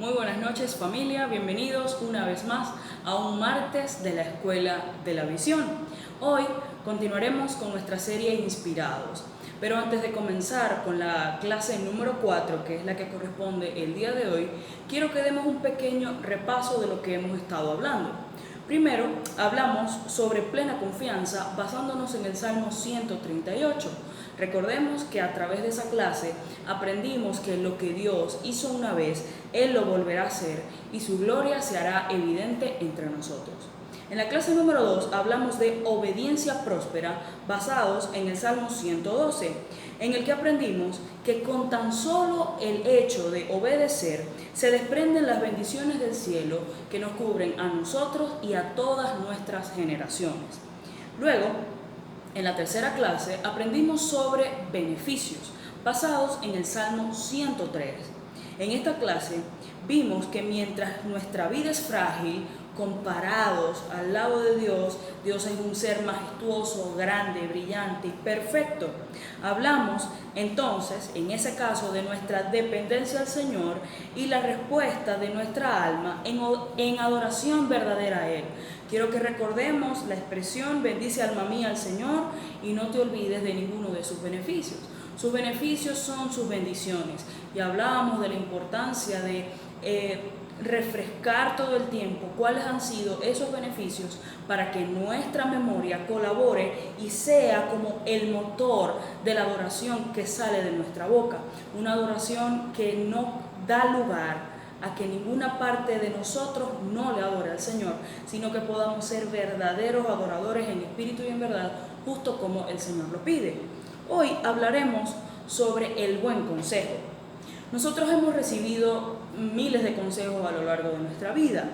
Muy buenas noches familia, bienvenidos una vez más a un martes de la Escuela de la Visión. Hoy continuaremos con nuestra serie Inspirados, pero antes de comenzar con la clase número 4, que es la que corresponde el día de hoy, quiero que demos un pequeño repaso de lo que hemos estado hablando. Primero, hablamos sobre plena confianza basándonos en el Salmo 138. Recordemos que a través de esa clase aprendimos que lo que Dios hizo una vez, Él lo volverá a hacer y su gloria se hará evidente entre nosotros. En la clase número 2 hablamos de obediencia próspera basados en el Salmo 112, en el que aprendimos que con tan solo el hecho de obedecer se desprenden las bendiciones del cielo que nos cubren a nosotros y a todas nuestras generaciones. Luego, en la tercera clase aprendimos sobre beneficios basados en el Salmo 103. En esta clase vimos que mientras nuestra vida es frágil, comparados al lado de Dios, Dios es un ser majestuoso, grande, brillante y perfecto. Hablamos entonces, en ese caso, de nuestra dependencia al Señor y la respuesta de nuestra alma en adoración verdadera a Él. Quiero que recordemos la expresión bendice alma mía al Señor y no te olvides de ninguno de sus beneficios. Sus beneficios son sus bendiciones. Y hablábamos de la importancia de refrescar todo el tiempo cuáles han sido esos beneficios para que nuestra memoria colabore y sea como el motor de la adoración que sale de nuestra boca. Una adoración que no da lugar a que ninguna parte de nosotros no le adore al Señor, sino que podamos ser verdaderos adoradores en espíritu y en verdad, justo como el Señor lo pide. Hoy hablaremos sobre el buen consejo. Nosotros hemos recibido miles de consejos a lo largo de nuestra vida.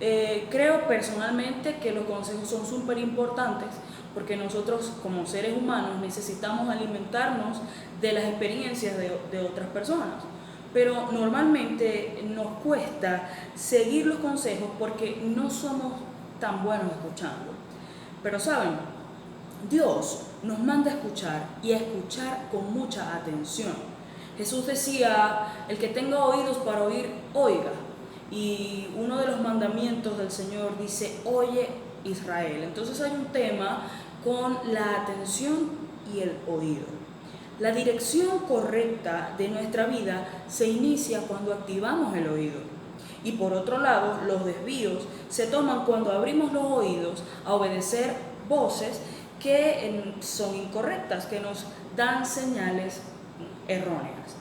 Creo personalmente que los consejos son súper importantes porque nosotros como seres humanos necesitamos alimentarnos de las experiencias de otras personas. Pero normalmente nos cuesta seguir los consejos porque no somos tan buenos escuchando. Pero saben, Dios nos manda a escuchar y a escuchar con mucha atención. Jesús decía, el que tenga oídos para oír, oiga. Y uno de los mandamientos del Señor dice, oye Israel. Entonces hay un tema con la atención y el oído. La dirección correcta de nuestra vida se inicia cuando activamos el oído. Y por otro lado, los desvíos se toman cuando abrimos los oídos a obedecer voces que son incorrectas, que nos dan señales erróneas.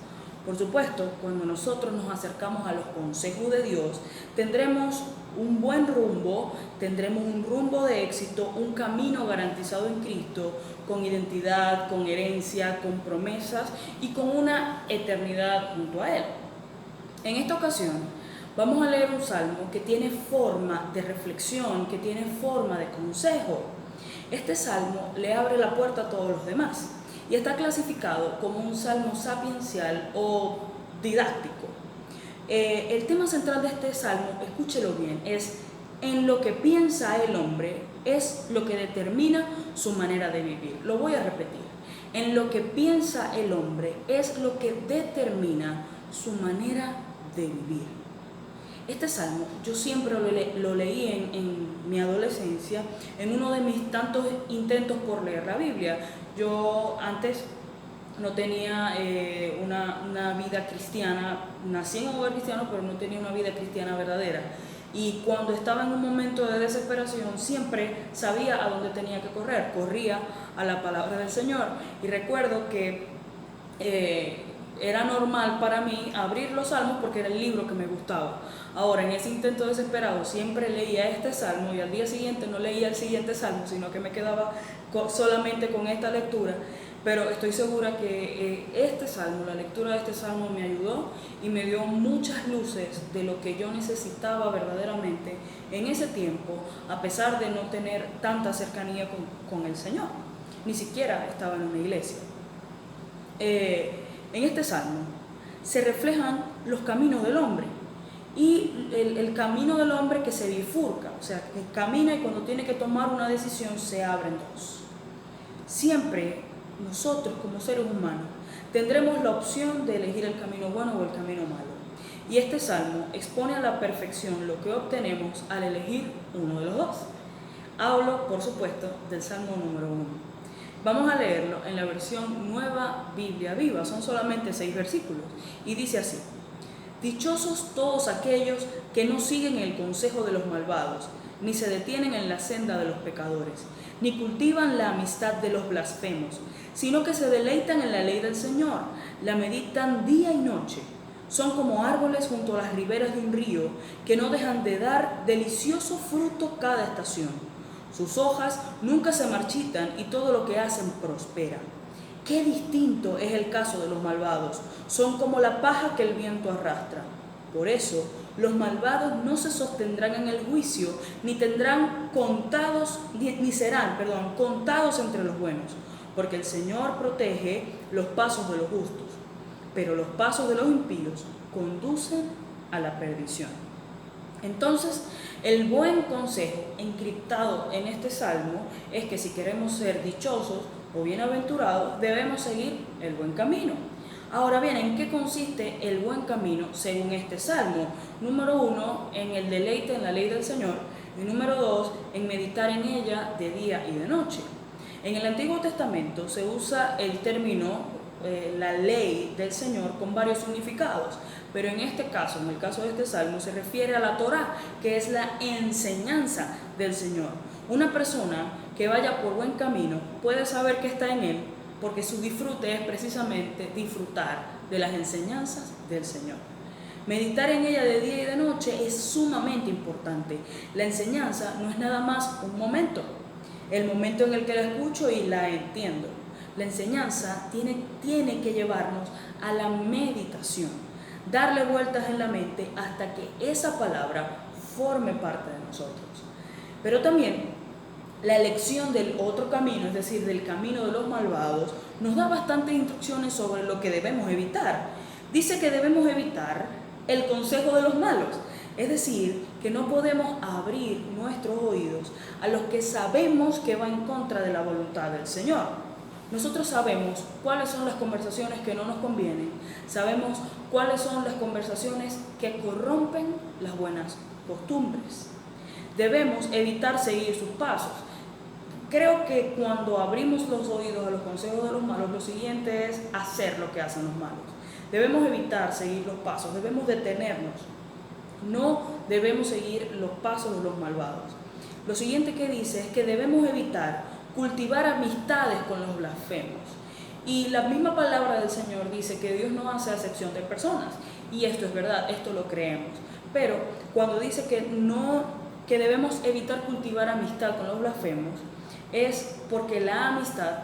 Por supuesto, cuando nosotros nos acercamos a los consejos de Dios, tendremos un buen rumbo, tendremos un rumbo de éxito, un camino garantizado en Cristo, con identidad, con herencia, con promesas y con una eternidad junto a Él. En esta ocasión, vamos a leer un salmo que tiene forma de reflexión, que tiene forma de consejo. Este salmo le abre la puerta a todos los demás y está clasificado como un salmo sapiencial o didáctico. El tema central de este salmo, escúchelo bien, es en lo que piensa el hombre es lo que determina su manera de vivir. Lo voy a repetir. En lo que piensa el hombre es lo que determina su manera de vivir. Este salmo yo siempre lo leí en mi adolescencia, en uno de mis tantos intentos por leer la Biblia. Yo antes no tenía una vida cristiana, nací en un hogar cristiano, pero no tenía una vida cristiana verdadera. Y cuando estaba en un momento de desesperación, siempre sabía a dónde tenía que correr. Corría a la palabra del Señor. Y recuerdo que era normal para mí abrir los salmos porque era el libro que me gustaba. Ahora, en ese intento desesperado, siempre leía este salmo y al día siguiente no leía el siguiente salmo, sino que me quedaba solamente con esta lectura. Pero estoy segura que este salmo, la lectura de este salmo me ayudó y me dio muchas luces de lo que yo necesitaba verdaderamente en ese tiempo, a pesar de no tener tanta cercanía con el Señor. Ni siquiera estaba en una iglesia. En este salmo se reflejan los caminos del hombre y el camino del hombre que se bifurca, o sea, que camina y cuando tiene que tomar una decisión se abren dos. Siempre nosotros como seres humanos tendremos la opción de elegir el camino bueno o el camino malo. Y este salmo expone a la perfección lo que obtenemos al elegir uno de los dos. Hablo, por supuesto, del Salmo número 1. Vamos a leerlo en la versión Nueva Biblia Viva, son solamente 6 versículos, y dice así: Dichosos todos aquellos que no siguen el consejo de los malvados, ni se detienen en la senda de los pecadores, ni cultivan la amistad de los blasfemos, sino que se deleitan en la ley del Señor, la meditan día y noche. Son como árboles junto a las riberas de un río, que no dejan de dar delicioso fruto cada estación. Sus hojas nunca se marchitan y todo lo que hacen prospera. Qué distinto es el caso de los malvados. Son como la paja que el viento arrastra. Por eso, los malvados no se sostendrán en el juicio, ni serán contados entre los buenos, porque el Señor protege los pasos de los justos, pero los pasos de los impíos conducen a la perdición. Entonces, el buen consejo encriptado en este salmo es que si queremos ser dichosos o bienaventurados, debemos seguir el buen camino. Ahora bien, ¿en qué consiste el buen camino según este salmo? Número 1, en el deleite en la ley del Señor, y número 2, en meditar en ella de día y de noche. En el Antiguo Testamento se usa el término la ley del Señor con varios significados, pero en este caso, en el caso de este salmo, se refiere a la Torá, que es la enseñanza del Señor. Una persona que vaya por buen camino puede saber que está en él, porque su disfrute es precisamente disfrutar de las enseñanzas del Señor. Meditar en ella de día y de noche es sumamente importante. La enseñanza no es nada más un momento, el momento en el que la escucho y la entiendo. La enseñanza tiene que llevarnos a la meditación, darle vueltas en la mente hasta que esa palabra forme parte de nosotros. Pero también la elección del otro camino, es decir, del camino de los malvados, nos da bastantes instrucciones sobre lo que debemos evitar. Dice que debemos evitar el consejo de los malos, es decir, que no podemos abrir nuestros oídos a los que sabemos que va en contra de la voluntad del Señor. Nosotros sabemos cuáles son las conversaciones que no nos convienen, sabemos cuáles son las conversaciones que corrompen las buenas costumbres. Debemos evitar seguir sus pasos. Creo que cuando abrimos los oídos a los consejos de los malos, lo siguiente es hacer lo que hacen los malos. Debemos evitar seguir los pasos, debemos detenernos. No debemos seguir los pasos de los malvados. Lo siguiente que dice es que debemos evitar cultivar amistades con los blasfemos. Y la misma palabra del Señor dice que Dios no hace acepción de personas. Y esto es verdad, esto lo creemos. Pero cuando dice que debemos evitar cultivar amistad con los blasfemos, es porque la amistad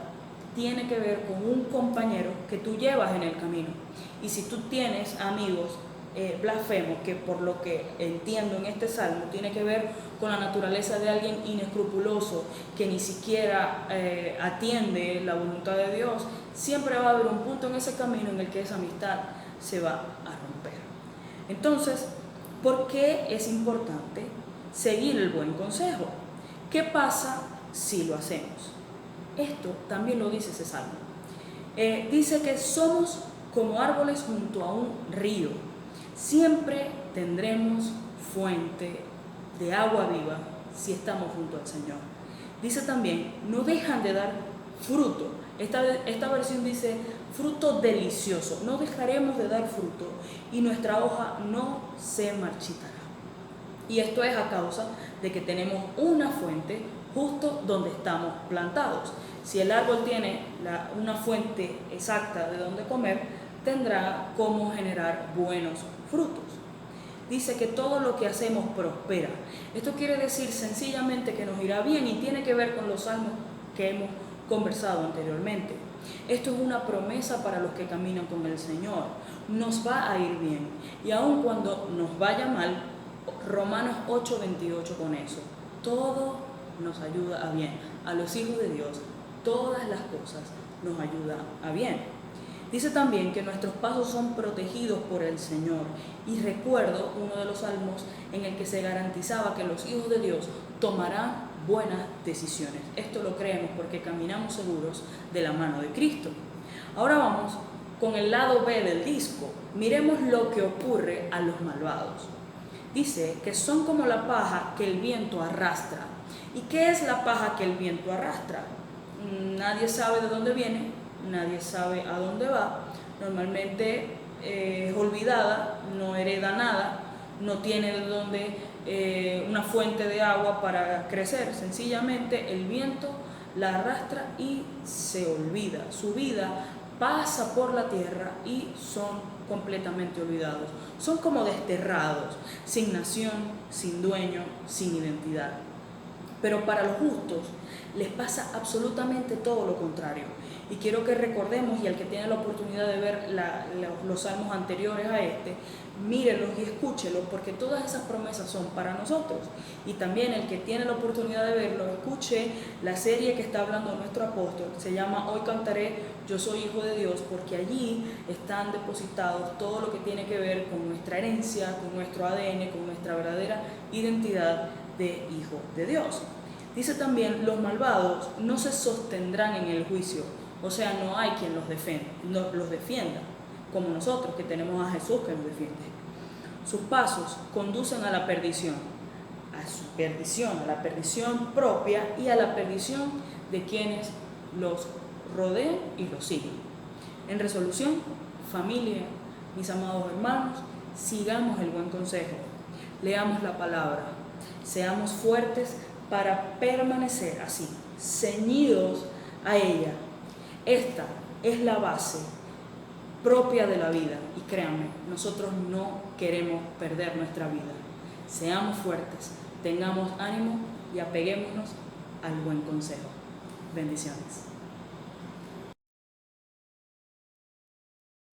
tiene que ver con un compañero que tú llevas en el camino. Y si tú tienes amigos blasfemos, que por lo que entiendo en este salmo tiene que ver con la naturaleza de alguien inescrupuloso que ni siquiera atiende la voluntad de Dios, siempre va a haber un punto en ese camino en el que esa amistad se va a romper. Entonces, ¿por qué es importante seguir el buen consejo? ¿Qué pasa si lo hacemos? Esto también lo dice ese salmo. Dice que somos como árboles junto a un río. Siempre tendremos fuente de agua viva si estamos junto al Señor. Dice también, no dejan de dar fruto. Esta versión dice, fruto delicioso. No dejaremos de dar fruto y nuestra hoja no se marchitará. Y esto es a causa de que tenemos una fuente justo donde estamos plantados. Si el árbol tiene una fuente exacta de donde comer, tendrá cómo generar buenos frutos. Dice que todo lo que hacemos prospera. Esto quiere decir sencillamente que nos irá bien y tiene que ver con los salmos que hemos conversado anteriormente. Esto es una promesa para los que caminan con el Señor. Nos va a ir bien. Y aun cuando nos vaya mal, Romanos 8:28 con eso. Todo nos ayuda a bien. A los hijos de Dios, todas las cosas nos ayudan a bien. Dice también que nuestros pasos son protegidos por el Señor. Y recuerdo uno de los salmos en el que se garantizaba que los hijos de Dios tomarán buenas decisiones. Esto lo creemos porque caminamos seguros de la mano de Cristo. Ahora vamos con el lado B del disco, miremos lo que ocurre a los malvados. Dice que son como la paja que el viento arrastra. ¿Y qué es la paja que el viento arrastra? Nadie sabe de dónde viene, nadie sabe a dónde va. Normalmente es olvidada, no hereda nada, no tiene de dónde una fuente de agua para crecer. Sencillamente el viento la arrastra y se olvida. Su vida pasa por la tierra y son completamente olvidados. Son como desterrados, sin nación, sin dueño, sin identidad. Pero para los justos les pasa absolutamente todo lo contrario. Y quiero que recordemos, y al que tiene la oportunidad de ver los salmos anteriores a este, mírelos y escúchelos, porque todas esas promesas son para nosotros. Y también el que tiene la oportunidad de verlo, escuche la serie que está hablando nuestro apóstol, se llama Hoy cantaré, yo soy hijo de Dios, porque allí están depositados todo lo que tiene que ver con nuestra herencia, con nuestro ADN, con nuestra verdadera identidad de hijo de Dios. Dice también, los malvados no se sostendrán en el juicio, o sea, no hay quien los defienda, como nosotros que tenemos a Jesús que nos defiende. Sus pasos conducen a la perdición, a la perdición propia y a la perdición de quienes los rodean y los siguen. En resolución, familia, mis amados hermanos, sigamos el buen consejo, leamos la palabra, seamos fuertes para permanecer así, ceñidos a ella. Esta es la base propia de la vida y créanme, nosotros no queremos perder nuestra vida. Seamos fuertes, tengamos ánimo y apeguémonos al buen consejo. Bendiciones.